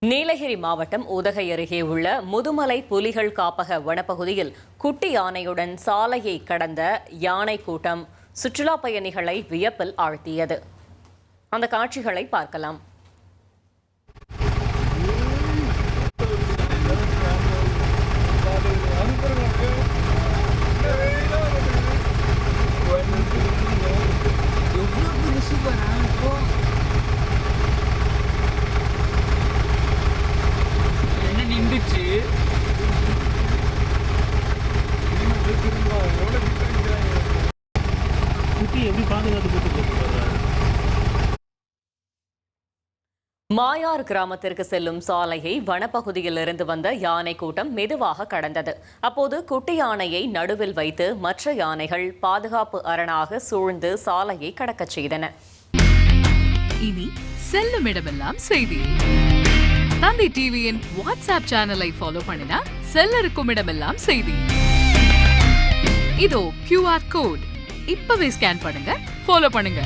நீலகிரி மாவட்டம் உதகை அருகே உள்ள முதுமலை புலிகள் காப்பக வனப்பகுதியில் குட்டி யானையுடன் சாலையை கடந்த யானை கூட்டம் சுற்றுலா பயணிகளை வியப்பில் ஆழ்த்தியது. அந்த காட்சிகளை பார்க்கலாம். மாயார் கிராமத்திற்கு செல்லும் சாலையை வனப்பகுதியிலிருந்து வந்த யானை கூட்டம் மெதுவாக கடந்தது. அப்போது குட்டி யானையை நடுவில் வைத்து மற்ற யானைகள் பாதுகாப்பு அரணாக சூழ்ந்து சாலையை கடக்கச் செய்தன. இனி செல்லும் இடமெல்லாம் செய்தி. தந்தை டிவியின் வாட்ஸ்அப் சேனலை ஃபாலோ பண்ணினா செல்லருக்கும் இடமெல்லாம் செய்தி. இதோ QR கோட் இப்பவே ஸ்கேன் பண்ணுங்க, ஃபாலோ பண்ணுங்க.